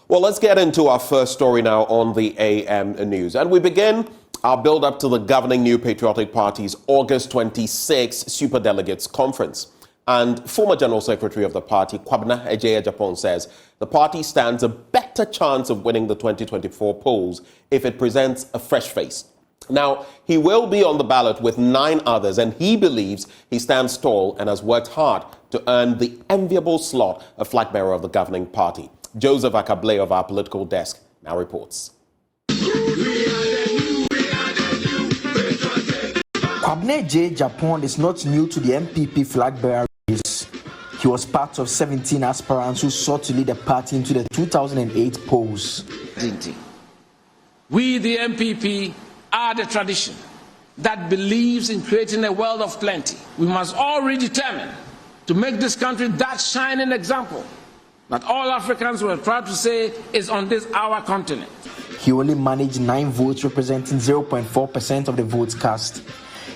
Well, let's get into our first story now on the AM News. And we begin our build-up to the governing New Patriotic Party's August 26 Super Delegates Conference. And former General Secretary of the party, Kwabena Agyepong, says the party stands a better chance of winning the 2024 polls if it presents a fresh face. Now, he will be on the ballot with 9 others, and he believes he stands tall and has worked hard to earn the enviable slot of flag bearer of the governing party. Joseph Akakpo of our political desk now reports. Kwabena Agyepong is not new to the NPP flag bearer race. He was part of 17 aspirants who sought to lead the party into the 2008 polls. We, the NPP, are the tradition that believes in creating a world of plenty. We must all be determined to make this country that shining example that all Africans were proud to say is on this our continent. He only managed 9 votes, representing 0.4% of the votes cast.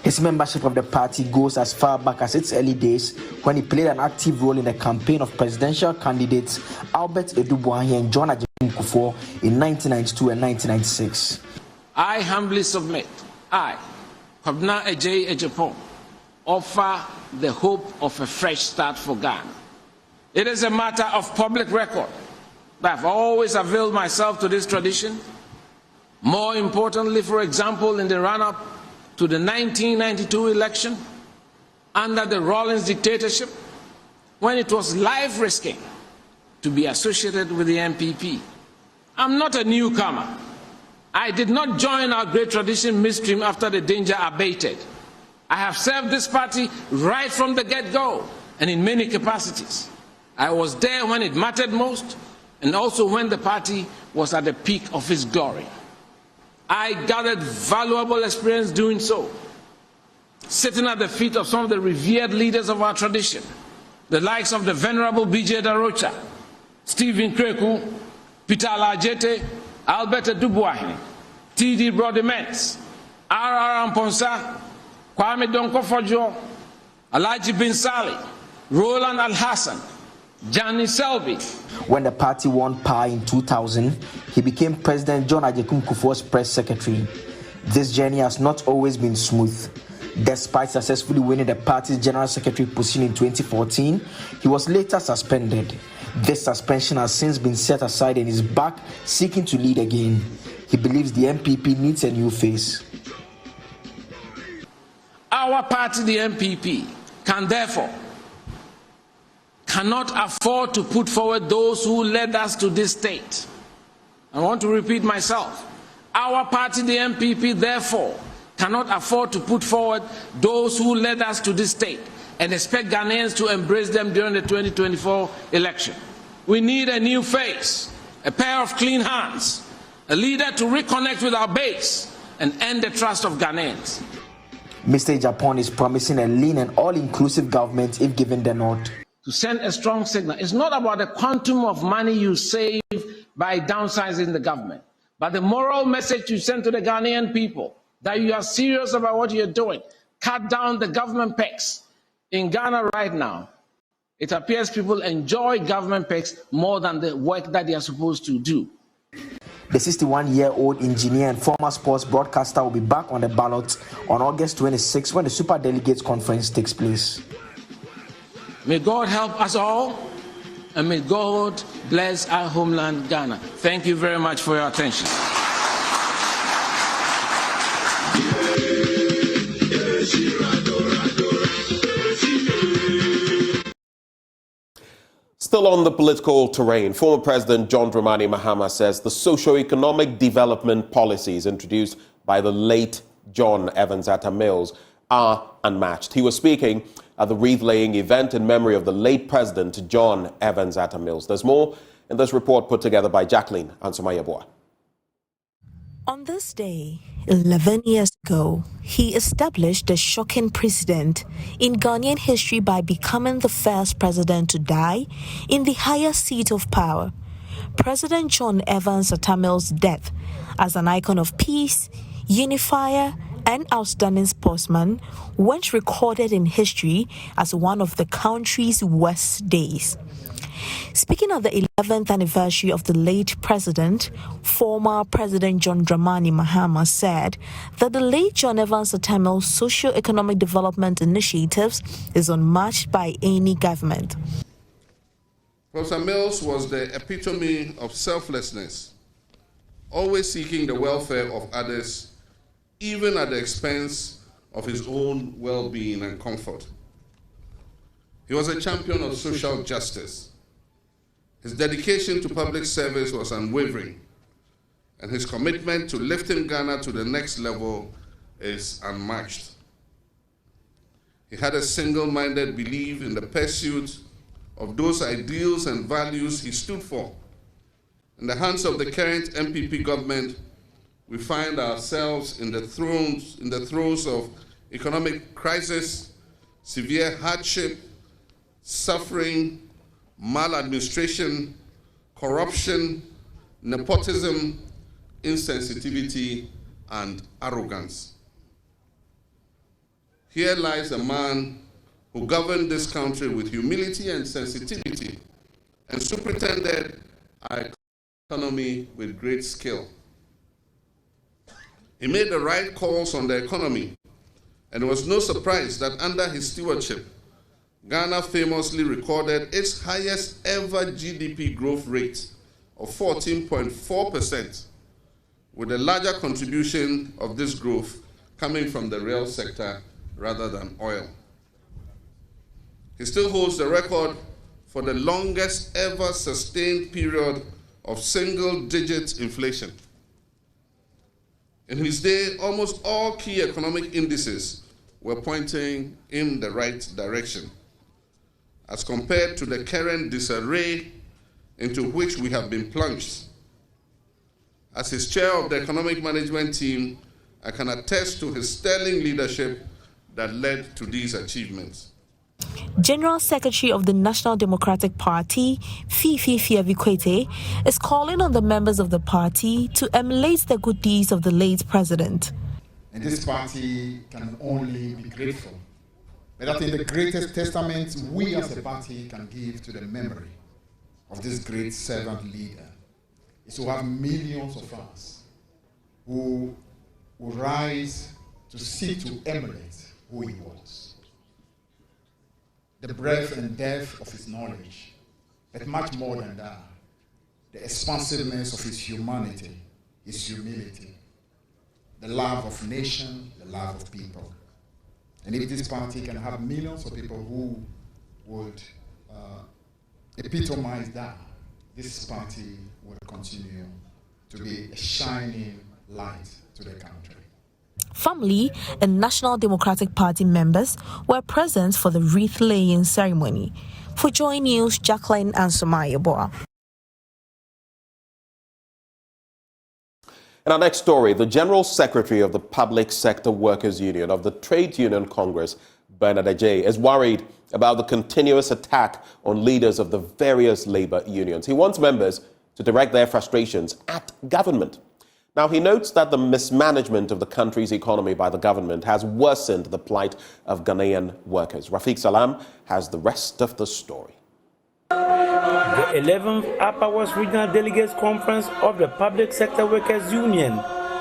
His membership of the party goes as far back as its early days, when he played an active role in the campaign of presidential candidates Albert Edubuahi and John Evans Atta Mills in 1992 and 1996. I humbly submit, I, Kwabena Agyepong, offer the hope of a fresh start for Ghana. It is a matter of public record that I've always availed myself to this tradition. More importantly, for example, in the run-up to the 1992 election, under the Rawlings dictatorship, when it was life-risking to be associated with the NPP. I'm not a newcomer. I did not join our great tradition midstream after the danger abated. I have served this party right from the get-go and in many capacities. I was there when it mattered most, and also when the party was at the peak of its glory. I gathered valuable experience doing so, sitting at the feet of some of the revered leaders of our tradition, the likes of the Venerable B.J. Darocha, Stephen Kreku, Peter Alajete, Albert Edubuahi, T.D. Brodiments, R.R. Amponsa, Kwame Donkofojo, Alhaji Bin Sali, Roland Al-Hassan, Johnny Selby. When the party won power in 2000, he became President John Evans Atta Mills' press secretary. This journey has not always been smooth. Despite successfully winning the party's general secretary position in 2014, he was later suspended. This suspension has since been set aside and is back seeking to lead again. He believes the NPP needs a new face. Our party, the NPP, cannot afford to put forward those who led us to this state. I want to repeat myself. Our party, the NPP, therefore, cannot afford to put forward those who led us to this state and expect Ghanaians to embrace them during the 2024 election. We need a new face, a pair of clean hands, a leader to reconnect with our base and earn the trust of Ghanaians. Mr. Agyepong is promising a lean and all-inclusive government if given the nod. To send a strong signal. It's not about the quantum of money you save by downsizing the government, but the moral message you send to the Ghanaian people that you are serious about what you're doing. Cut down the government pecs. In Ghana right now, it appears people enjoy government pecs more than the work that they are supposed to do. The 61-year-old engineer and former sports broadcaster will be back on the ballot on August 26 when the Super Delegates Conference takes place. May God help us all, and may God bless our homeland, Ghana. Thank you very much for your attention. Still on the political terrain, former President John Mahama says the socioeconomic development policies introduced by the late John Evans Atta Mills are unmatched. He was speaking at the wreath-laying event in memory of the late President John Evans Atta Mills. There's more in this report put together by Jacqueline Ansumaya-Boa. On this day, 11 years ago, he established a shocking precedent in Ghanaian history by becoming the first president to die in the highest seat of power. President John Evans Atta Mills' death as an icon of peace, unifier, and outstanding sportsman went recorded in history as one of the country's worst days. Speaking at the 11th anniversary of the late president, former President John Mahama said that the late John Evans Atta Mills socioeconomic development initiatives is unmatched by any government. Professor Mills was the epitome of selflessness, always seeking the welfare of others, even at the expense of his own well-being and comfort. He was a champion of social justice. His dedication to public service was unwavering, and his commitment to lifting Ghana to the next level is unmatched. He had a single-minded belief in the pursuit of those ideals and values he stood for. In the hands of the current NPP government, we find ourselves in the throes of economic crisis, severe hardship, suffering, maladministration, corruption, nepotism, insensitivity, and arrogance. Here lies a man who governed this country with humility and sensitivity and superintended our economy with great skill. He made the right calls on the economy, and it was no surprise that under his stewardship, Ghana famously recorded its highest ever GDP growth rate of 14.4%, with a larger contribution of this growth coming from the rail sector rather than oil. He still holds the record for the longest ever sustained period of single-digit inflation. In his day, almost all key economic indices were pointing in the right direction, as compared to the current disarray into which we have been plunged. As his chair of the economic management team, I can attest to his sterling leadership that led to these achievements. General Secretary of the National Democratic Party, Fifi Fiavikwete, is calling on the members of the party to emulate the good deeds of the late president. And this party can only be grateful. But I think the greatest testament we as a party can give to the memory of this great servant leader is to have millions of us who will rise to seek to emulate who he was. The breadth and depth of his knowledge, but much more than that, the expansiveness of his humanity, his humility, the love of nation, the love of people. And if this party can have millions of people who would epitomize that, this party will continue to be a shining light to the country. Family and National Democratic Party members were present for the wreath-laying ceremony. For Joy News, Jacqueline Ansomaya-Boa. In our next story, the General Secretary of the Public Sector Workers Union of the Trade Union Congress, Kwabena Agyepong, is worried about the continuous attack on leaders of the various labor unions. He wants members to direct their frustrations at government. Now, he notes that the mismanagement of the country's economy by the government has worsened the plight of Ghanaian workers. Rafiq Salam has the rest of the story. The 11th Upper West Regional Delegates Conference of the Public Sector Workers Union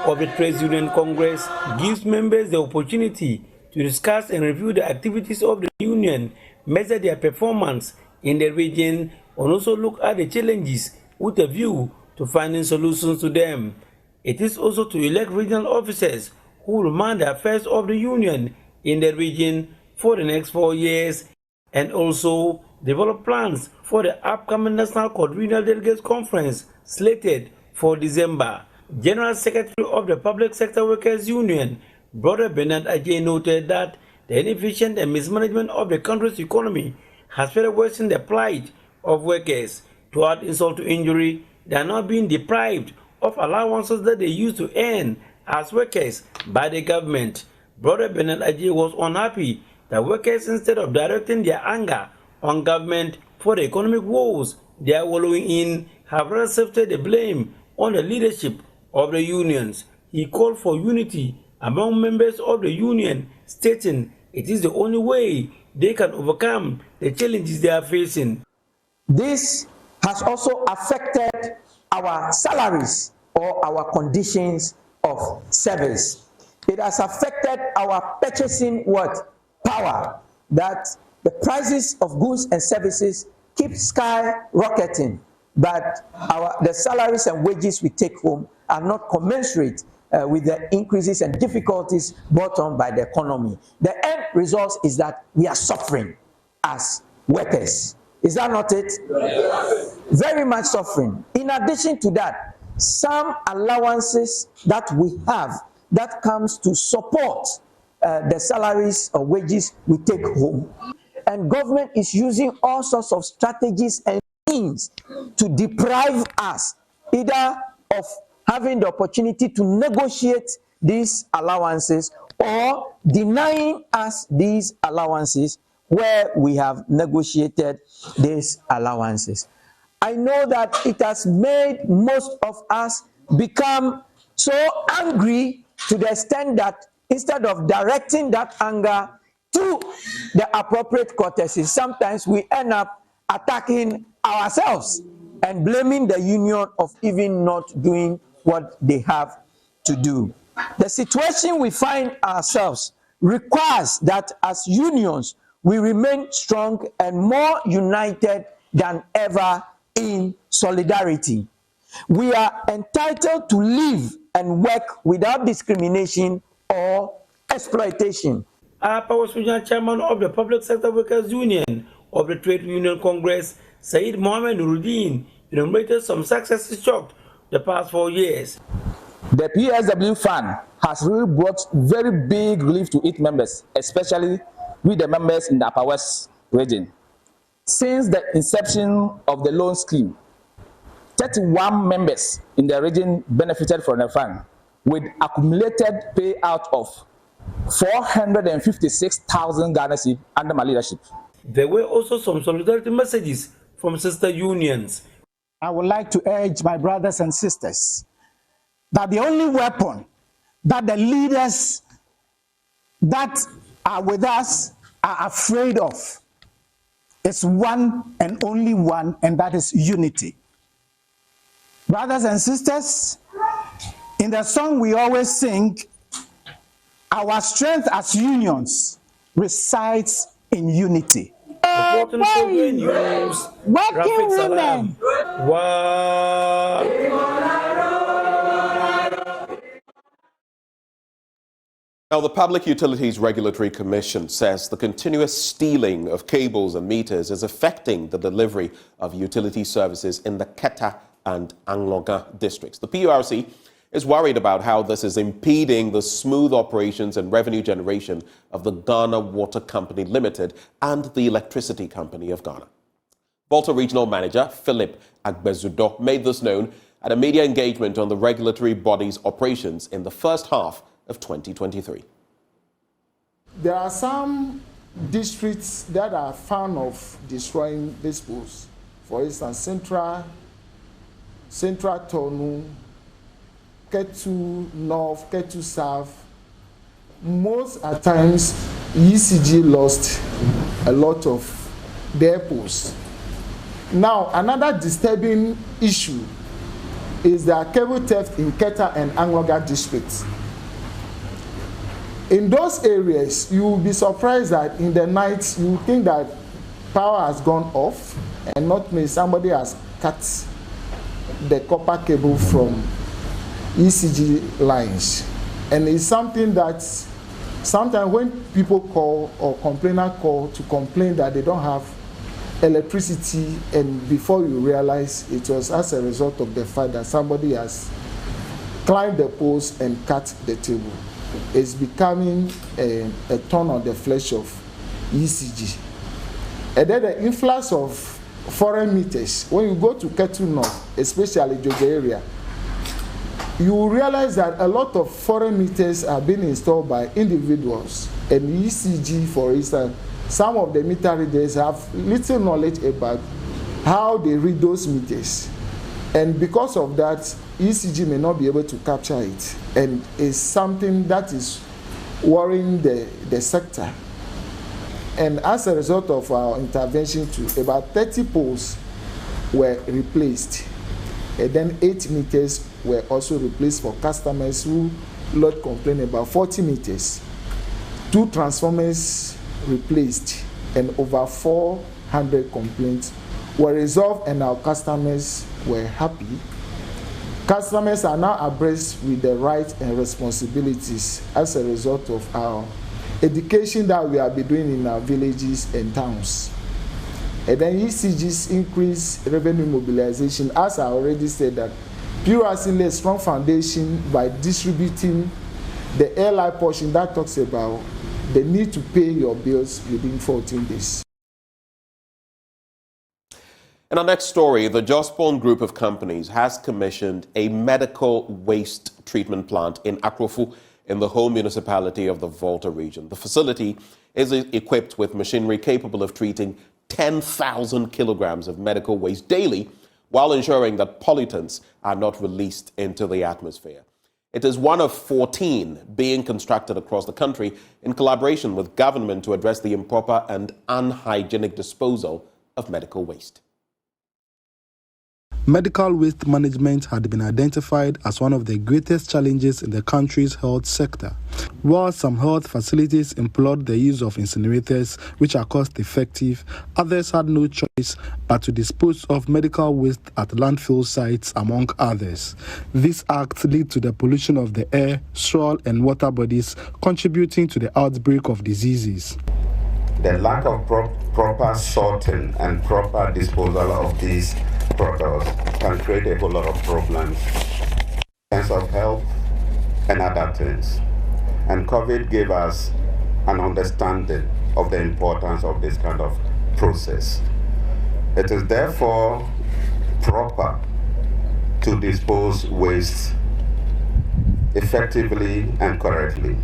of the Trade Union Congress gives members the opportunity to discuss and review the activities of the union, measure their performance in the region, and also look at the challenges with a view to finding solutions to them. It is also to elect regional officers who will man the affairs of the union in the region for the next 4 years, and also develop plans for the upcoming National Quadrennial Delegates Conference slated for December. General Secretary of the Public Sector Workers Union, Brother Bernard Ajay, noted that the inefficient and mismanagement of the country's economy has further worsened the plight of workers. To add insult to injury, they are now being deprived of allowances that they used to earn as workers by the government. Brother Bernard Ajay was unhappy that workers, instead of directing their anger on government for the economic woes they are wallowing in, have rather shifted the blame on the leadership of the unions. He called for unity among members of the union, stating it is the only way they can overcome the challenges they are facing. This has also affected our salaries or our conditions of service. It has affected our purchasing power, that the prices of goods and services keep skyrocketing, but the salaries and wages we take home are not commensurate with the increases and difficulties brought on by the economy. The end result is that we are suffering as workers. Is that not it? Yes. Very much suffering. In addition to that, some allowances that we have that comes to support the salaries or wages we take home. And government is using all sorts of strategies and means to deprive us either of having the opportunity to negotiate these allowances or denying us these allowances where we have negotiated these allowances. I know that it has made most of us become so angry to the extent that instead of directing that anger to the appropriate courtesies, sometimes we end up attacking ourselves and blaming the union of even not doing what they have to do. The situation we find ourselves requires that as unions, we remain strong and more united than ever in solidarity. We are entitled to live and work without discrimination or exploitation. Akakpo was regional chairman of the Public Sector Workers Union of the Trade Union Congress, Said Mohammed Nuruddin, enumerated some successes chalked the past 4 years. The PSW fund has really brought very big relief to its members, especially with the members in the Upper West region. Since the inception of the loan scheme, 31 members in the region benefited from the fund, with accumulated payout of 456,000 Ghana cedis under my leadership. There were also some solidarity messages from sister unions. I would like to urge my brothers and sisters that the only weapon that the leaders that are with us are afraid of is one and only one, and that is unity. Brothers and sisters, in the song we always sing, our strength as unions resides in unity. Reporting for the news, working women. Now, the Public Utilities Regulatory Commission says the continuous stealing of cables and meters is affecting the delivery of utility services in the Keta and Angloga districts. The PURC is worried about how this is impeding the smooth operations and revenue generation of the Ghana Water Company Limited and the Electricity Company of Ghana. Volta Regional Manager Philip Agbezudo made this known at a media engagement on the regulatory body's operations in the first half of 2023. There are some districts that are fond of destroying these poles. For instance, Central Tonu, Ketu North, Ketu South. Most at times, ECG lost a lot of their poles. Now, another disturbing issue is the cable theft in Keta and Angloga districts. In those areas, you will be surprised that in the night, you will think that power has gone off, and not me, somebody has cut the copper cable from ECG lines. And it's something that sometimes when people call or complainers call to complain that they don't have electricity, and before you realize it was as a result of the fact that somebody has climbed the post and cut the table. It's becoming a thorn on the flesh of ECG. And then the influx of foreign meters, when you go to Ketu North, especially Jojo area, you will realize that a lot of foreign meters are being installed by individuals. And ECG, for instance, some of the meter readers have little knowledge about how they read those meters. And because of that, ECG may not be able to capture it. And it's something that is worrying the sector. And as a result of our intervention, to about 30 poles were replaced. And then 8 meters were also replaced for customers who lodged complaint about 40 meters. 2 transformers replaced, and over 400 complaints were resolved, and our customers were happy. Customers are now abreast with the rights and responsibilities as a result of our education that we have been doing in our villages and towns. And then ECG's increased revenue mobilization, as I already said, that PURC laid a strong foundation by distributing the airline portion that talks about the need to pay your bills within 14 days. In our next story, the Jospon Group of companies has commissioned a medical waste treatment plant in Akakpo in the whole municipality of the Volta region. The facility is equipped with machinery capable of treating 10,000 kilograms of medical waste daily, while ensuring that pollutants are not released into the atmosphere. It is one of 14 being constructed across the country in collaboration with government to address the improper and unhygienic disposal of medical waste. Medical waste management had been identified as one of the greatest challenges in the country's health sector. While some health facilities employed the use of incinerators, which are cost-effective, others had no choice but to dispose of medical waste at landfill sites, among others. This act led to the pollution of the air, soil, and water bodies, contributing to the outbreak of diseases. The lack of proper sorting and proper disposal of these products can create a whole lot of problems in terms of health and other things. And COVID gave us an understanding of the importance of this kind of process. It is therefore proper to dispose waste effectively and correctly.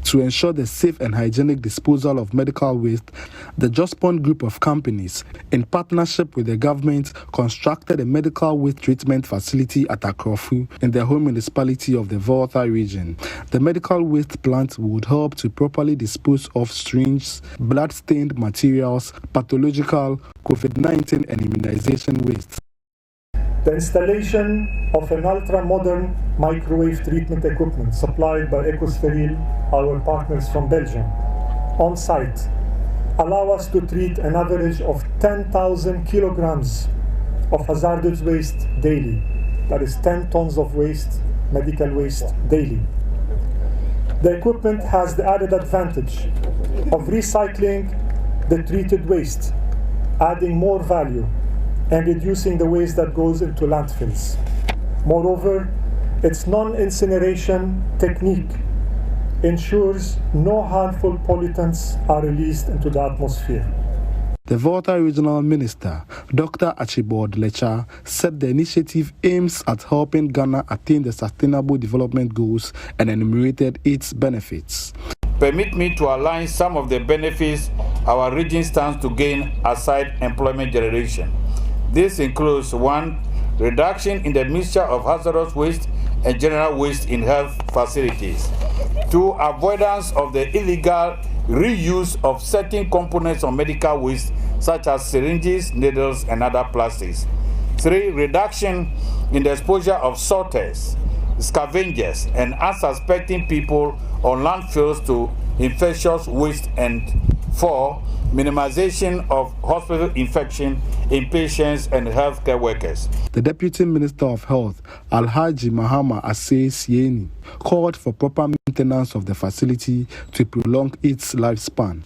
To ensure the safe and hygienic disposal of medical waste, the Jospon Group of companies, in partnership with the government, constructed a medical waste treatment facility at Akakpo in the whole municipality of the Volta region. The medical waste plant would help to properly dispose of syringes, blood-stained materials, pathological, COVID-19 and immunization waste. The installation of an ultra-modern microwave treatment equipment supplied by Ecosferil, our partners from Belgium, on site, allow us to treat an average of 10,000 kilograms of hazardous waste daily. That is 10 tons of waste, medical waste, daily. The equipment has the added advantage of recycling the treated waste, adding more value and reducing the waste that goes into landfills. Moreover, its non-incineration technique ensures no harmful pollutants are released into the atmosphere. The Volta Regional Minister, Dr. Archibald Lecha, said the initiative aims at helping Ghana attain the Sustainable Development Goals and enumerated its benefits. Permit me to align some of the benefits our region stands to gain aside employment generation. This includes 1. Reduction in the mixture of hazardous waste and general waste in health facilities. 2. Avoidance of the illegal reuse of certain components of medical waste, such as syringes, needles, and other plastics. 3. Reduction in the exposure of sorters, scavengers, and unsuspecting people on landfills to infectious waste. And 4. Minimization of hospital infection in patients and healthcare workers. The Deputy Minister of Health, Alhaji Mahama Asseyi, called for proper maintenance of the facility to prolong its lifespan.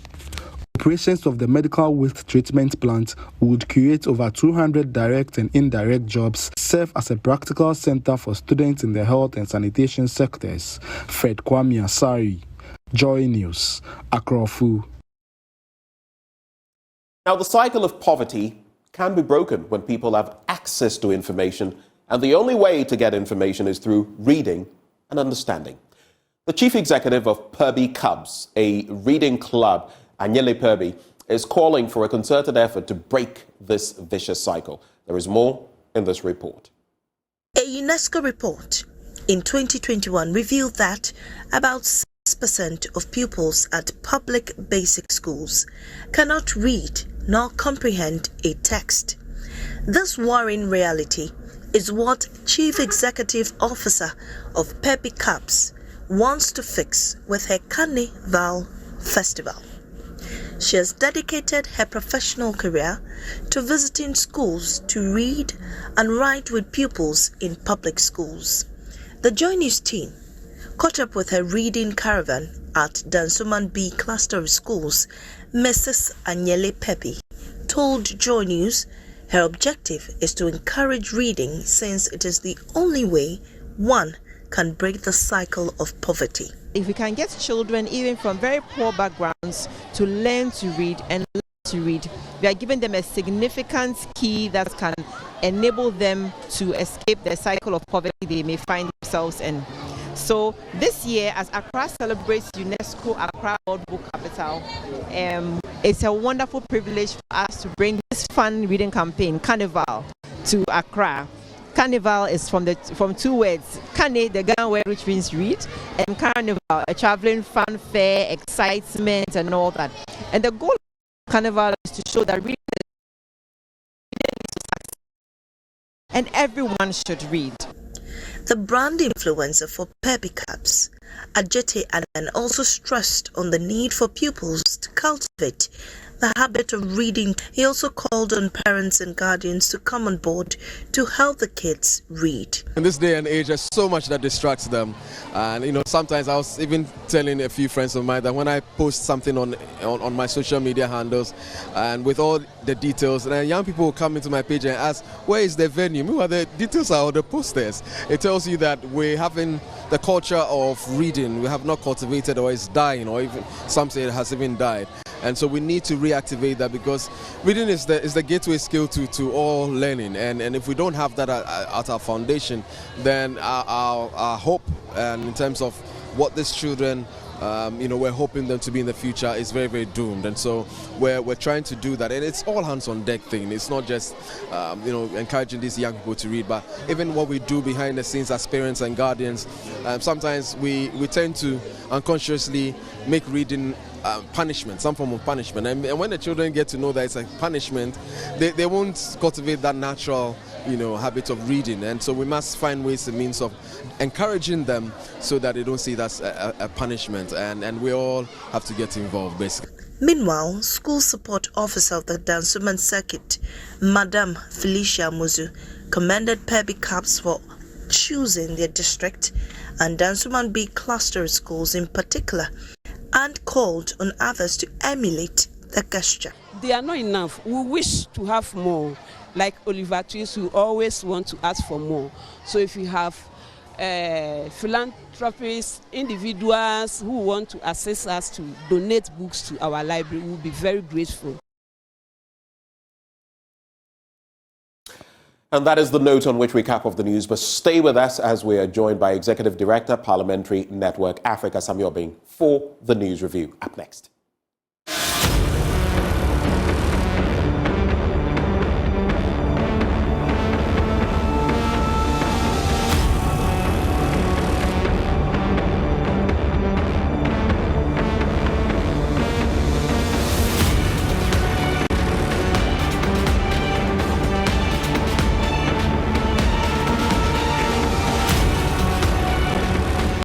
Operations of the medical waste treatment plant would create over 200 direct and indirect jobs, serve as a practical center for students in the health and sanitation sectors. Fred Kwame Asari, Joy News, Akakpo. Now, the cycle of poverty can be broken when people have access to information, and the only way to get information is through reading and understanding. The chief executive of Perby Cubs, a reading club, Anyele Perby, is calling for a concerted effort to break this vicious cycle. There is more in this report. A UNESCO report in 2021 revealed that about 6% of pupils at public basic schools cannot read nor comprehend a text. This worrying reality is what Chief Executive Officer of NPP CAPS wants to fix with her Carnival Festival. She has dedicated her professional career to visiting schools to read and write with pupils in public schools. The Joy News team caught up with her reading caravan at Dansoman B cluster of schools. Mrs. Anyele Pepe told Joy News her objective is to encourage reading since it is the only way one can break the cycle of poverty. If we can get children even from very poor backgrounds to learn to read and learn to read, we are giving them a significant key that can enable them to escape the cycle of poverty they may find themselves in. So this year, as Accra celebrates UNESCO Accra World Book Capital, it's a wonderful privilege for us to bring this fun reading campaign, Carnival, to Accra. Carnival is from two words, Kane, the Ghana word which means read, and Carnival, a traveling fanfare, excitement, and all that. And the goal of Carnival is to show that reading is and everyone should read. The brand influencer for NPP CAPS, Kwabena Agyepong, also stressed on the need for pupils to cultivate the habit of reading. He also called on parents and guardians to come on board to help the kids read. In this day and age, there's so much that distracts them. And sometimes I was even telling a few friends of mine that when I post something on my social media handles and with all the details, and young people will come into my page and ask, where is the venue? Meanwhile, the details are on the posters. It tells you that we're having the culture of reading. We have not cultivated, or it's dying, or even some say it has even died. And so we need to reactivate that, because reading is the gateway skill to all learning. And if we don't have that at our foundation, then our hope in terms of what these children we're hoping them to be in the future is very, very doomed. And so we're trying to do that, and it's all hands on deck thing. It's not just encouraging these young people to read, but even what we do behind the scenes as parents and guardians. Sometimes we tend to unconsciously make reading punishment, some form of punishment, and when the children get to know that it's a punishment, they won't cultivate that natural habit of reading. And so we must find ways and means of encouraging them so that they don't see that as a punishment, and we all have to get involved basically. Meanwhile, school support officer of the Dansoman circuit, Madam Felicia Muzu, commended NPP CAPS for choosing their district and Dansoman B cluster schools in particular, and called on others to emulate the gesture. They are not enough. We wish to have more. Like Oliver Twist, who always want to ask for more. So if you have philanthropists, individuals who want to assist us to donate books to our library, we will be very grateful. And that is the note on which we cap off the news. But stay with us as we are joined by Executive Director, Parliamentary Network Africa, Samuel Bing, for the news review. Up next.